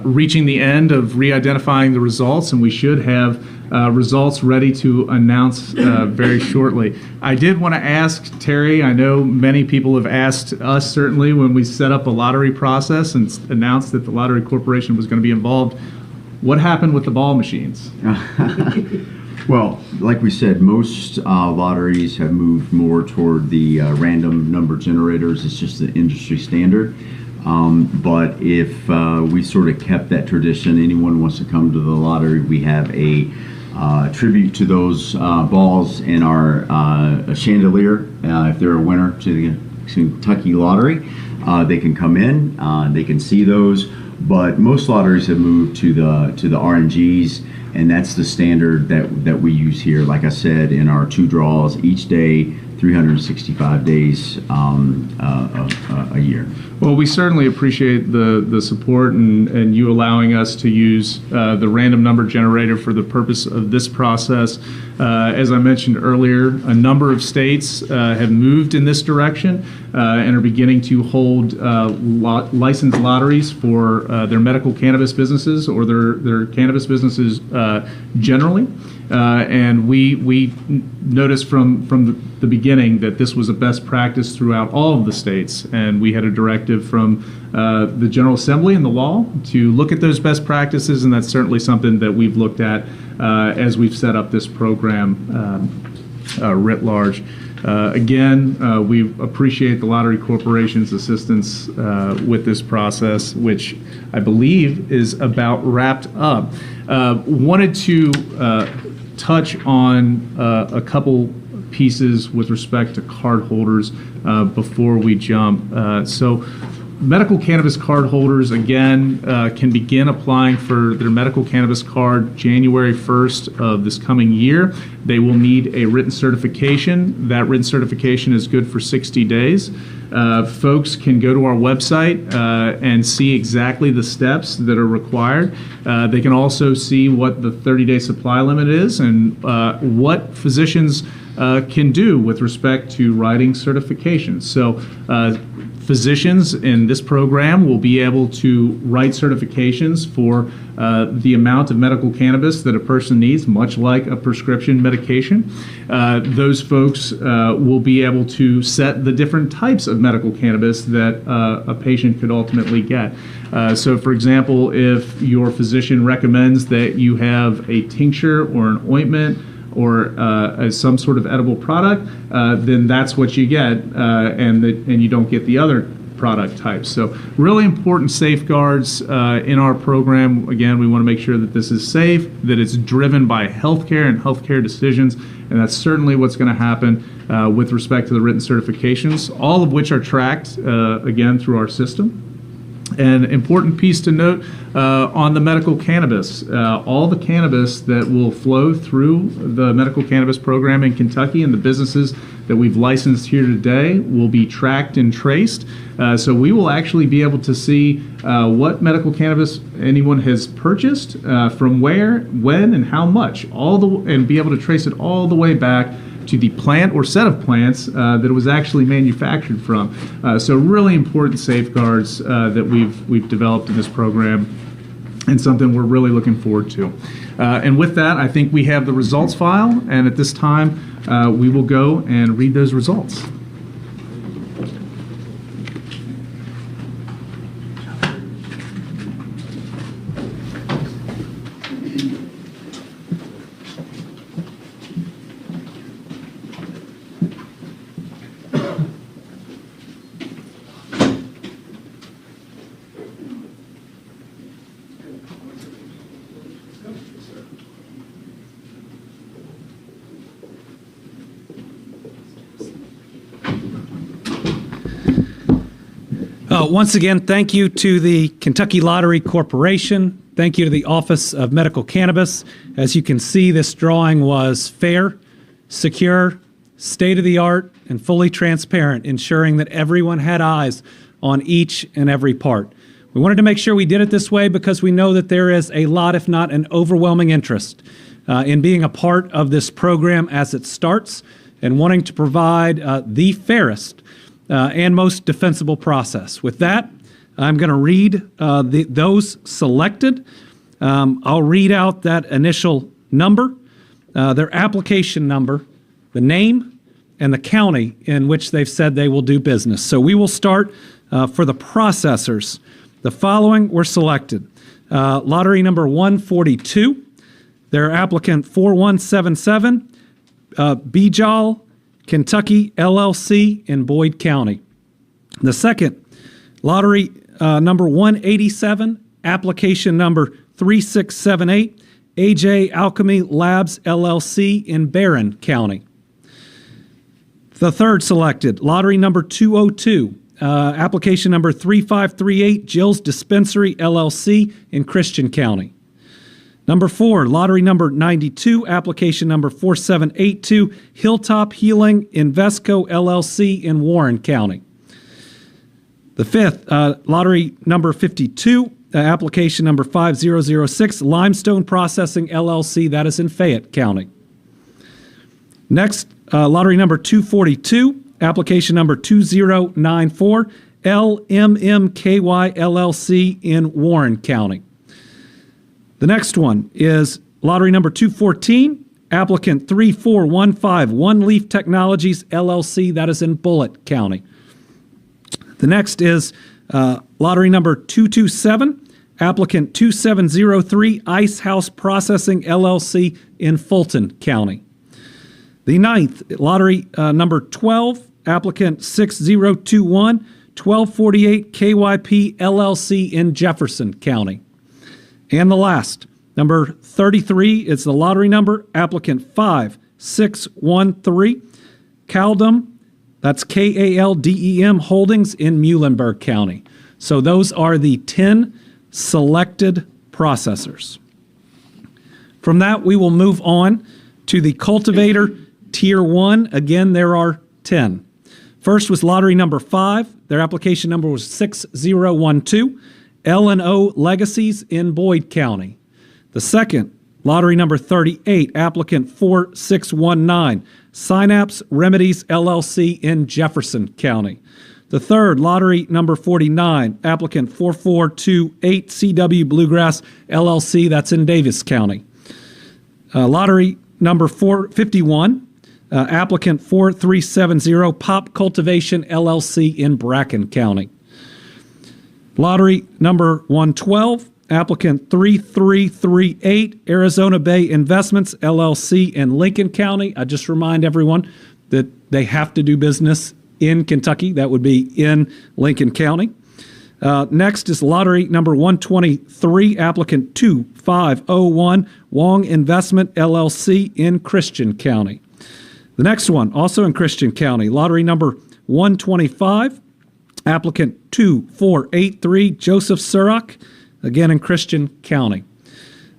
B: reaching the end of re-identifying the results, and we should have results ready to announce very shortly. I did want to ask Terry, I know many people have asked us certainly when we set up a lottery process and announced that the Lottery Corporation was going to be involved, what happened with the ball machines?
C: Well, like we said, most lotteries have moved more toward the random number generators. It's just the industry standard. But if we sort of kept that tradition, anyone wants to come to the lottery, we have a tribute to those balls in our chandelier. If they're a winner to the Kentucky Lottery, they can come in, they can see those. But most lotteries have moved to the RNGs, and that's the standard that we use here. Like I said, in our 2 draws each day, 365 days a year.
B: Well, we certainly appreciate the support and you allowing us to use the random number generator for the purpose of this process. As I mentioned earlier, a number of states have moved in this direction and are beginning to hold licensed lotteries for their medical cannabis businesses or their cannabis businesses generally. And we noticed from the beginning that this was a best practice throughout all of the states, and we had a directive from the General Assembly and the law to look at those best practices, and that's certainly something that we've looked at as we've set up this program writ large. Again, we appreciate the Lottery Corporation's assistance with this process, which I believe is about wrapped up. Wanted to touch on a couple pieces with respect to card holders before we jump. So medical cannabis card holders, again, can begin applying for their medical cannabis card January 1st of this coming year. They will need a written certification. That written certification is good for 60 days. Folks can go to our website and see exactly the steps that are required. They can also see what the 30-day supply limit is and what physicians can do with respect to writing certifications. So physicians in this program will be able to write certifications for the amount of medical cannabis that a person needs, much like a prescription medication. Those folks will be able to set the different types of medical cannabis that a patient could ultimately get. So, for example, if your physician recommends that you have a tincture or an ointment or some sort of edible product, then that's what you get, and you don't get the other product types. So really important safeguards in our program. Again, we want to make sure that this is safe, that it's driven by healthcare and healthcare decisions, and that's certainly what's going to happen with respect to the written certifications, all of which are tracked, again, through our system. An important piece to note on the medical cannabis, all the cannabis that will flow through the medical cannabis program in Kentucky and the businesses that we've licensed here today will be tracked and traced. So we will actually be able to see what medical cannabis anyone has purchased, from where, when, and how much, and be able to trace it all the way back to the plant or set of plants that it was actually manufactured from. So really important safeguards that we've developed in this program. and something we're really looking forward to. And with that, I think we have the results file, and at this time, we will go and read those results.
A: Once again, thank you to the Kentucky Lottery Corporation. Thank you to the Office of Medical Cannabis. As you can see, this drawing was fair, secure, state-of-the-art, and fully transparent, ensuring that everyone had eyes on each and every part. We wanted to make sure we did it this way because we know that there is a lot, if not an overwhelming interest in being a part of this program as it starts and wanting to provide the fairest and most defensible process. With that, I'm going to read those selected. I'll read out that initial number, their application number, the name, and the county in which they've said they will do business. So we will start for the processors. The following were selected. Lottery number 142, their applicant 4177, Bijal, Kentucky LLC in Boyd County. The second, lottery number 187, application number 3678, AJ Alchemy Labs LLC in Barron County. The third selected, lottery number 202, application number 3538, Jill's Dispensary LLC in Christian County. Number 4, lottery number 92, application number 4782, Hilltop Healing Invesco LLC in Warren County. The fifth, lottery number 52, application number 5006, Limestone Processing LLC, that is in Fayette County. Next, lottery number 242, application number 2094, LMMKY LLC in Warren County. The next one is lottery number 214, applicant 3415, One Leaf Technologies LLC, that is in Bullitt County. The next is lottery number 227, applicant 2703, Ice House Processing LLC in Fulton County. The ninth, lottery number 12, applicant 6021, 1248 KYP LLC in Jefferson County. And the last, number 33, is the lottery number, applicant 5613, Caldem, that's KALDEM Holdings in Muhlenberg County. So those are the 10 selected processors. From that, we will move on to the cultivator Tier 1. Again, there are 10. First was lottery number 5. Their application number was 6012. L&O Legacies in Boyd County. The second, lottery number 38, applicant 4619, Synapse Remedies LLC in Jefferson County. The third, lottery number 49, applicant 4428, CW Bluegrass LLC, that's in Davis County. Lottery number 451, applicant 4370, Pop Cultivation LLC in Bracken County. Lottery number 112, applicant 3338, Arizona Bay Investments, LLC in Lincoln County. I just remind everyone that they have to do business in Kentucky. That would be in Lincoln County. Next is lottery number 123, applicant 2501, Wong Investment, LLC in Christian County. The next one, also in Christian County, lottery number 125, applicant 2483, Joseph Surrock, again in Christian County.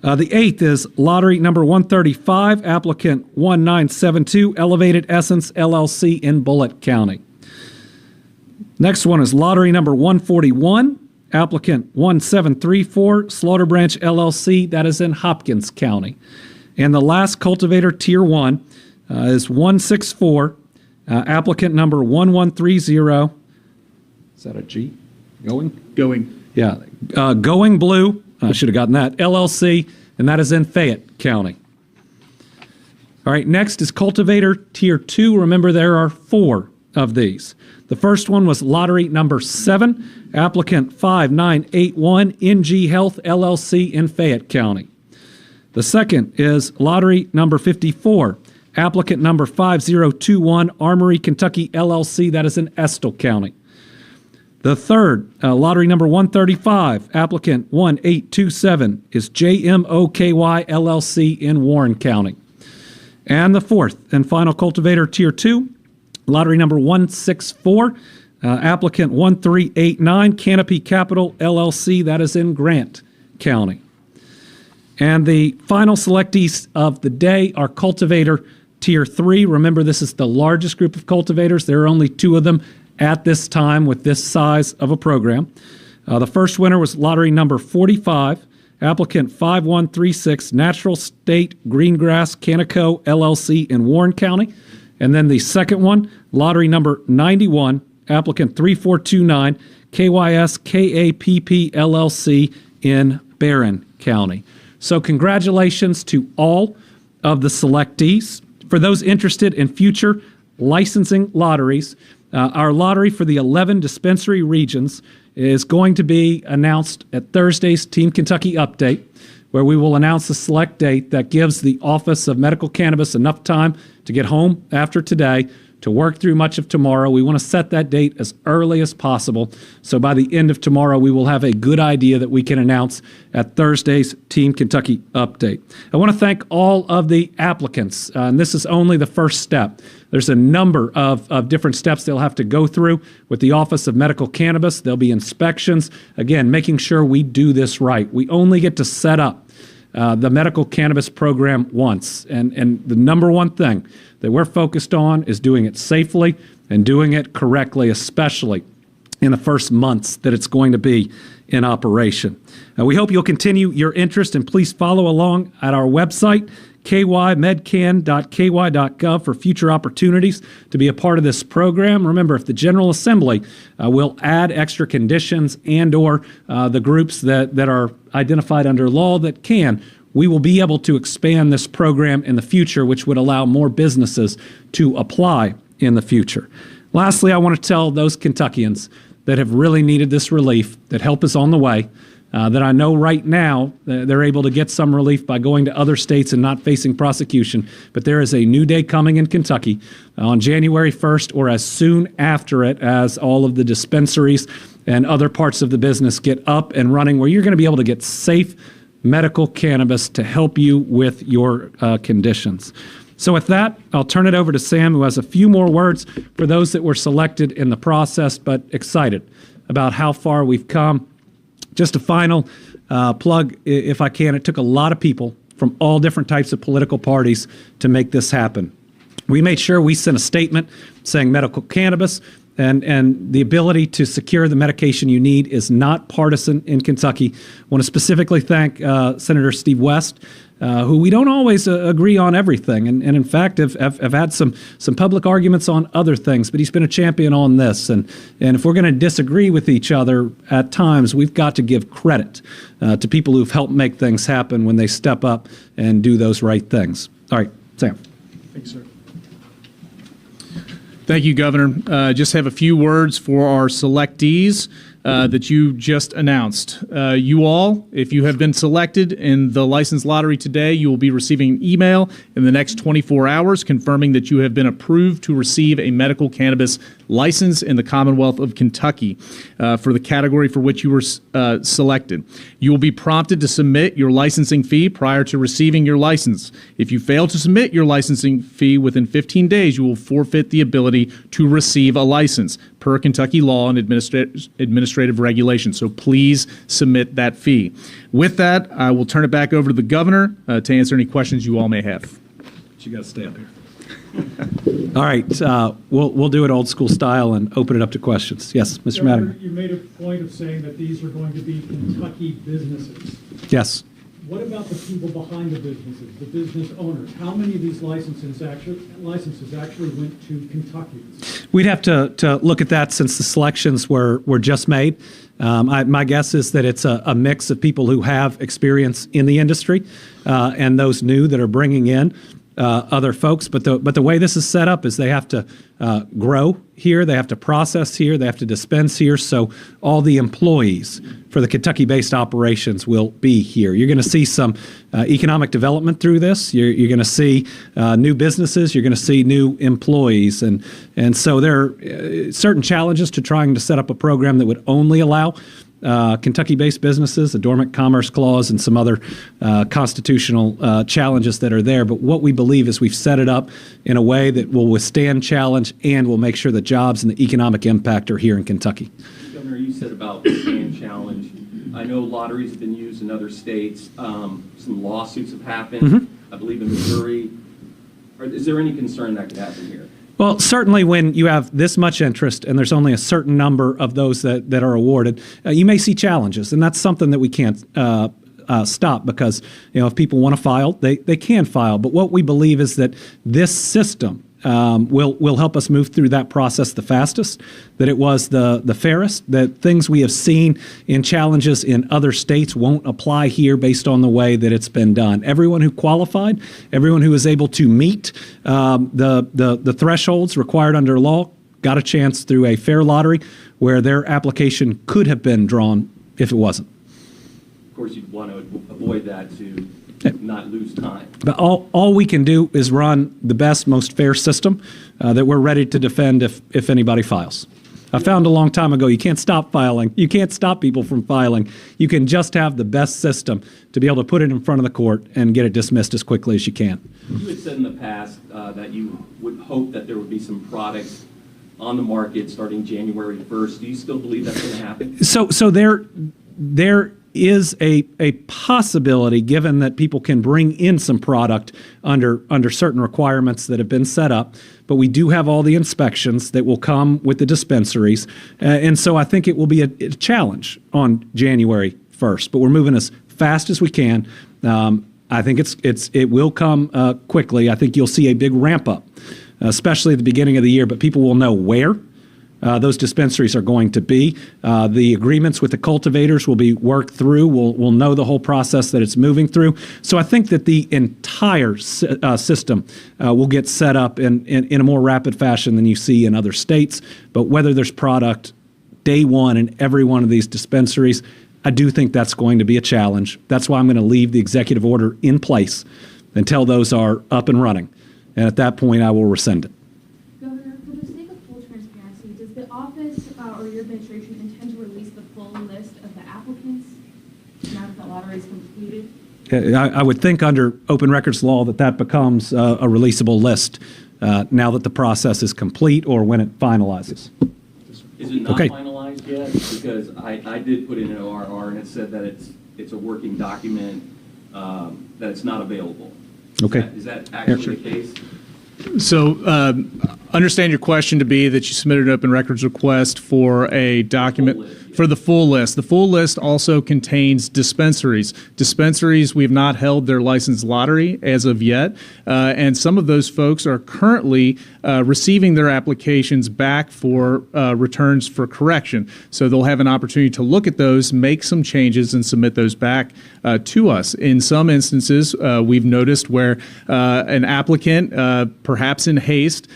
A: The eighth is lottery number 135, applicant 1972, Elevated Essence LLC in Bullitt County. Next one is lottery number 141, applicant 1734, Slaughter Branch LLC, that is in Hopkins County. And the last cultivator Tier 1 is 164, applicant number 1130. Is that a G? Going?
B: Going.
A: Yeah. Going Blue I should have gotten that, LLC, and that is in Fayette County. All right, next is Cultivator Tier 2. Remember, there are 4 of these. The first one was lottery number 7, applicant 5981, NG Health, LLC in Fayette County. The second is lottery number 54, applicant number 5021, Armory, Kentucky, LLC, that is in Estill County. The third, lottery number 135, applicant 1827, is JMOKY, LLC in Warren County. And the fourth and final Cultivator Tier 2, lottery number 164, applicant 1389, Canopy Capital, LLC, that is in Grant County. And the final selectees of the day are Cultivator Tier 3. Remember, this is the largest group of cultivators. There are only 2 of them at this time with this size of a program. The first winner was lottery number 45, applicant 5136, Natural State Greengrass Canico, LLC in Warren County. And then the second one, lottery number 91, applicant 3429, KYS KAPP, LLC in Barron County. So congratulations to all of the selectees. For those interested in future licensing lotteries, our lottery for the 11 dispensary regions is going to be announced at Thursday's Team Kentucky Update, where we will announce the select date that gives the Office of Medical Cannabis enough time to get home after today to work through much of tomorrow. We want to set that date as early as possible, so by the end of tomorrow we will have a good idea that we can announce at Thursday's Team Kentucky Update. I want to thank all of the applicants, and this is only the first step. There's a number of different steps they'll have to go through with the Office of Medical Cannabis. There'll be inspections, again, making sure we do this right. We only get to set up the medical cannabis program once, and the number one thing that we're focused on is doing it safely and doing it correctly, especially in the first months that it's going to be in operation. We hope you'll continue your interest, and please follow along at our website, kymedcan.ky.gov, for future opportunities to be a part of this program. Remember, if the General Assembly will add extra conditions and or the groups that are identified under law that can, we will be able to expand this program in the future, which would allow more businesses to apply in the future. Lastly, I want to tell those Kentuckians that have really needed this relief that help is on the way, that I know right now they're able to get some relief by going to other states and not facing prosecution. But there is a new day coming in Kentucky on January 1st or as soon after it as all of the dispensaries and other parts of the business get up and running, where you're going to be able to get safe medical cannabis to help you with your conditions. So with that, I'll turn it over to Sam, who has a few more words for those that were selected in the process, but excited about how far we've come. Just a final plug, if I can. It took a lot of people from all different types of political parties to make this happen. We made sure we sent a statement saying medical cannabis and the ability to secure the medication you need is not partisan in Kentucky. I want to specifically thank Senator Steve West, who we don't always agree on everything, and in fact have had some public arguments on other things, but he's been a champion on this. And if we're going to disagree with each other at times, we've got to give credit to people who've helped make things happen when they step up and do those right things. All right, Sam.
B: Thanks, sir. Thank you, Governor. Just have a few words for our selectees that you just announced. You all, if you have been selected in the license lottery today, you will be receiving an email in the next 24 hours confirming that you have been approved to receive a medical cannabis license in the Commonwealth of Kentucky for the category for which you were selected. You will be prompted to submit your licensing fee prior to receiving your license. If you fail to submit your licensing fee within 15 days, you will forfeit the ability to receive a license per Kentucky law and administrative regulations. So please submit that fee. With that, I will turn it back over to the governor to answer any questions you all may have.
A: You got to stay up here. All right, we'll do it old school style and open it up to questions. Yes, Mr. Madden.
D: You made a point of saying that these are going to be Kentucky businesses.
A: Yes. What about the people behind the businesses, the business owners? How many of these licenses actually went to Kentuckians? We'd have to look at that since the selections were just made. My guess is that it's a mix of people who have experience in the industry and those new that are bringing in other folks. But the way this is set up is they have to grow here, they have to process here, they have to dispense here. So all the employees for the Kentucky-based operations will be here. You're going to see some economic development through this. You're going to see new businesses. You're going to see new employees. And so there are certain challenges to trying to set up a program that would only allow Kentucky-based businesses, a dormant commerce clause, and some other constitutional challenges that are there. But what we believe is we've set it up in a way that will withstand challenge and will make sure that jobs and the economic impact are here in Kentucky.
D: Governor, you said about withstand challenge. I know lotteries have been used in other states. Some lawsuits have happened, I believe in Missouri. Is there any concern that could happen here?
A: Well, certainly when you have this much interest and there's only a certain number of those that are awarded, you may see challenges, and that's something that we can't stop because if people want to file, they can file. But what we believe is that this system will help us move through that process the fastest, that it was the fairest, that things we have seen in challenges in other states won't apply here based on the way that it's been done. Everyone who qualified, everyone who was able to meet the thresholds required under law got a chance through a fair lottery where their application could have been drawn if it wasn't.
D: Of course, you'd want to avoid that to not lose time.
A: But all we can do is run the best, most fair system that we're ready to defend if anybody files. I found a long time ago you can't stop filing. You can't stop people from filing. You can just have the best system to be able to put it in front of the court and get it dismissed as quickly as you can.
D: You had said in the past that you would hope that there would be some products on the market starting January 1st. Do you still believe that's going to happen?
A: So there is a possibility, given that people can bring in some product under certain requirements that have been set up, but we do have all the inspections that will come with the dispensaries, and so I think it will be a challenge on January 1st, but we're moving as fast as we can. I think it will come quickly. I think you'll see a big ramp up, especially at the beginning of the year, but people will know where those dispensaries are going to be. The agreements with the cultivators will be worked through. We'll know the whole process that it's moving through. So I think that the entire system will get set up in a more rapid fashion than you see in other states. But whether there's product day one in every one of these dispensaries, I do think that's going to be a challenge. That's why I'm going to leave the executive order in place until those are up and running. And at that point, I will rescind it.
E: The office or your administration intend to release the full list of the applicants now that the lottery is completed?
A: I would think under open records law that becomes a releasable list now that the process is complete or when it finalizes.
D: Is it not finalized yet? Because I did put in an ORR and it said that it's a working document, that it's not available.
A: Okay.
D: Is that actually the case?
B: So understand your question to be that you submitted an open records request for a document for the full list. The full list also contains dispensaries. Dispensaries, we have not held their licensed lottery as of yet, and some of those folks are currently receiving their applications back for returns for correction. So they'll have an opportunity to look at those, make some changes, and submit those back to us. In some instances, we've noticed where an applicant, perhaps in haste,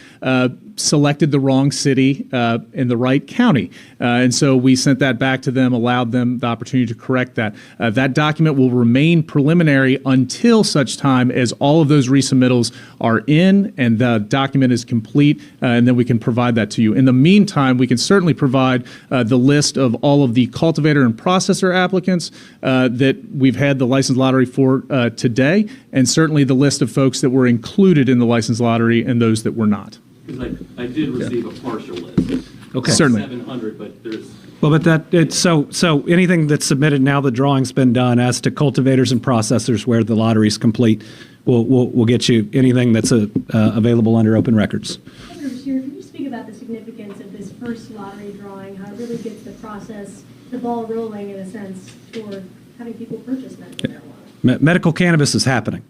B: selected the wrong city in the right county. And so we sent that back to them, allowed them the opportunity to correct that. That document will remain preliminary until such time as all of those resubmittals are in and the document is complete, and then we can provide that to you. In the meantime, we can certainly provide the list of all of the cultivator and processor applicants that we've had the licensed lottery for today, and certainly the list of folks that were included in the licensed lottery and those that were not.
D: Because I did receive a partial list.
A: Okay.
B: Certainly.
D: 700, but there's...
A: Well, but it's so anything that's submitted now the drawing's been done as to cultivators and processors where the lottery's complete, we'll get you anything that's available under open records.
E: Governor Bashir, can you speak about the significance of this first lottery drawing, how it really gets the process, the ball rolling in a sense, for having people purchase medical marijuana?
A: Medical cannabis is happening.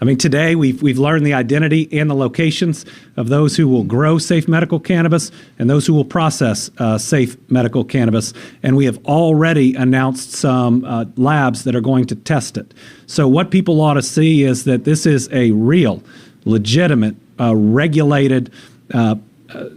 A: I mean, today we've learned the identity and the locations of those who will grow safe medical cannabis and those who will process safe medical cannabis. And we have already announced some labs that are going to test it. So what people ought to see is that this is a real, legitimate, regulated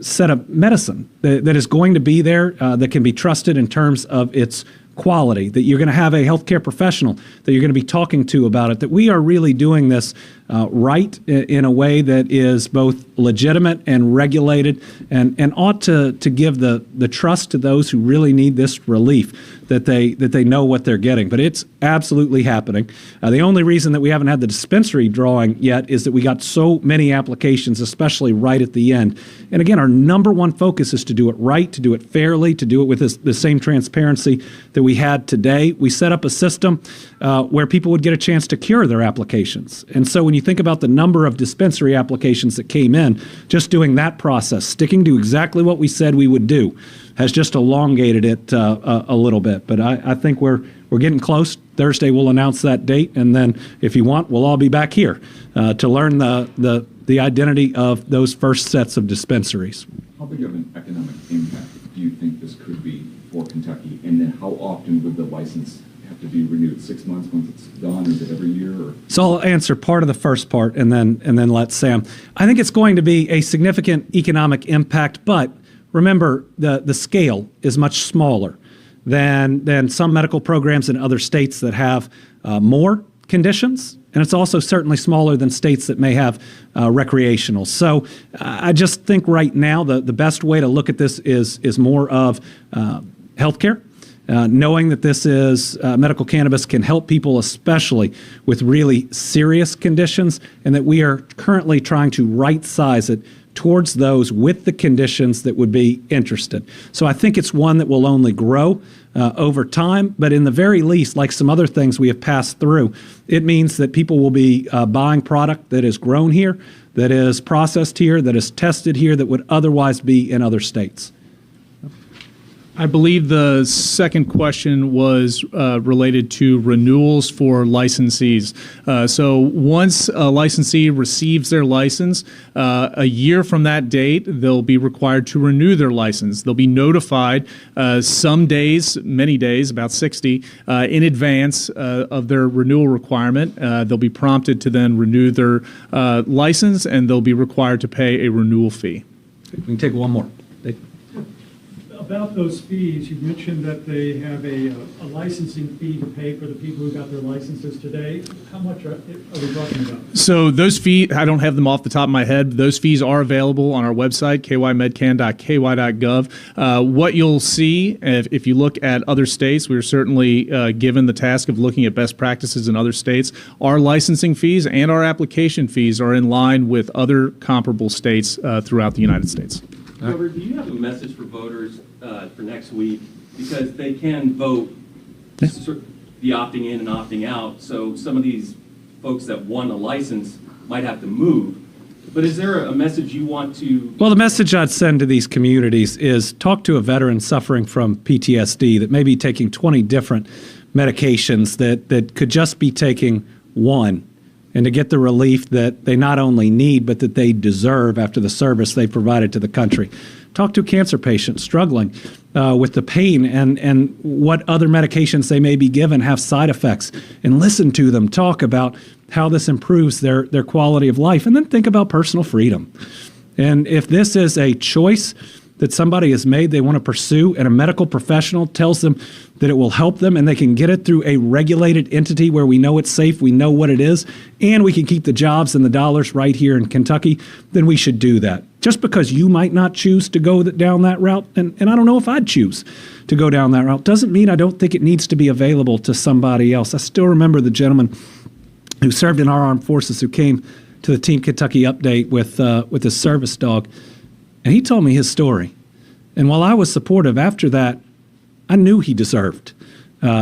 A: set of medicine that is going to be there, that can be trusted in terms of its quality, that you're going to have a healthcare professional that you're going to be talking to about it, that we are really doing this right in a way that is both legitimate and regulated and ought to give the trust to those who really need this relief, that they know what they're getting. But it's absolutely happening. The only reason that we haven't had the dispensary drawing yet is that we got so many applications, especially right at the end. And again, our number one focus is to do it right, to do it fairly, to do it with the same transparency that we had today. We set up a system where people would get a chance to cure their applications. And so when you think about the number of dispensary applications that came in, just doing that process, sticking to exactly what we said we would do, has just elongated it a little bit. But I think we're getting close. Thursday we'll announce that date, and then if you want, we'll all be back here to learn the identity of those first sets of dispensaries.
F: How big of an economic impact do you think this could be for Kentucky? And then how often would the license have to be renewed? 6 months once it's done? Is it every year? Or?
A: So I'll answer part of the first part and then let Sam. I think it's going to be a significant economic impact, but remember, the scale is much smaller than some medical programs in other states that have more conditions, and it's also certainly smaller than states that may have recreational. So I just think right now the best way to look at this is more of healthcare. Knowing that this is medical cannabis can help people, especially with really serious conditions, and that we are currently trying to right-size it towards those with the conditions that would be interested. So I think it's one that will only grow over time, but in the very least, like some other things we have passed through, it means that people will be buying product that is grown here, that is processed here, that is tested here, that would otherwise be in other states.
B: I believe the second question was related to renewals for licensees. So once a licensee receives their license, a year from that date, they'll be required to renew their license. They'll be notified some days, many days, about 60, in advance of their renewal requirement. They'll be prompted to then renew their license, and they'll be required to pay a renewal fee.
A: We can take one more.
G: About those fees, you mentioned that they have a licensing fee to pay for the people who got their licenses today. How much are we talking about?
B: So those fees, I don't have them off the top of my head. Those fees are available on our website, kymedcan.ky.gov. What you'll see, if you look at other states, we're certainly given the task of looking at best practices in other states. Our licensing fees and our application fees are in line with other comparable states throughout the United States.
D: Robert, do you have a message for voters for next week? Because they can vote the opting in and opting out. So some of these folks that won a license might have to move. But is there a message you want to?
A: Well, the message I'd send to these communities is talk to a veteran suffering from PTSD that may be taking 20 different medications that could just be taking one, and to get the relief that they not only need, but that they deserve after the service they provided to the country. Talk to a cancer patient struggling with the pain and what other medications they may be given have side effects, and listen to them talk about how this improves their quality of life, and then think about personal freedom. And if this is a choice that somebody has made they want to pursue, and a medical professional tells them that it will help them and they can get it through a regulated entity where we know it's safe, we know what it is, and we can keep the jobs and the dollars right here in Kentucky, then we should do that. Just because you might not choose to go down that route, and I don't know if I'd choose to go down that route, doesn't mean I don't think it needs to be available to somebody else. I still remember the gentleman who served in our armed forces who came to the Team Kentucky update with his service dog. And he told me his story. And while I was supportive after that, I knew he deserved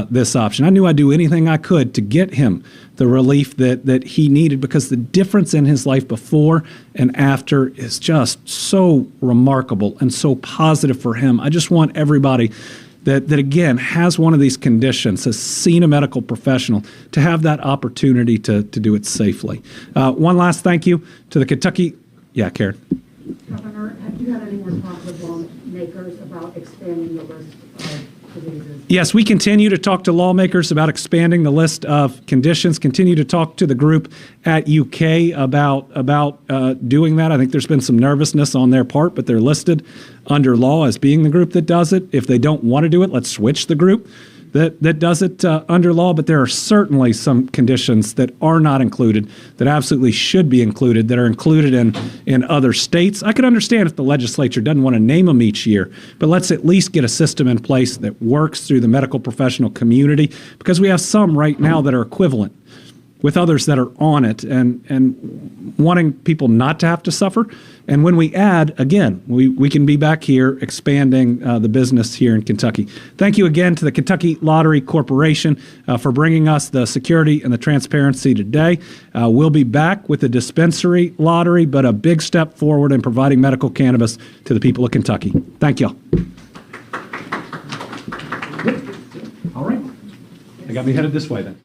A: this option. I knew I'd do anything I could to get him the relief that he needed, because the difference in his life before and after is just so remarkable and so positive for him. I just want everybody that again has one of these conditions, has seen a medical professional, to have that opportunity to do it safely. One last thank you to the Kentucky. Yeah, Karen.
H: Governor, have you had any more talk with lawmakers about expanding the list of diseases?
A: Yes, we continue to talk to lawmakers about expanding the list of conditions, continue to talk to the group at UK about doing that. I think there's been some nervousness on their part, but they're listed under law as being the group that does it. If they don't want to do it, let's switch the group that does it under law. But there are certainly some conditions that are not included that absolutely should be included, that are included in other states. I could understand if the legislature doesn't want to name them each year, but let's at least get a system in place that works through the medical professional community, because we have some right now that are equivalent with others that are on it, and wanting people not to have to suffer. And when we add, again, we can be back here expanding the business here in Kentucky. Thank you again to the Kentucky Lottery Corporation for bringing us the security and the transparency today. We'll be back with the dispensary lottery, but a big step forward in providing medical cannabis to the people of Kentucky. Thank you. All right. I got me headed this way then.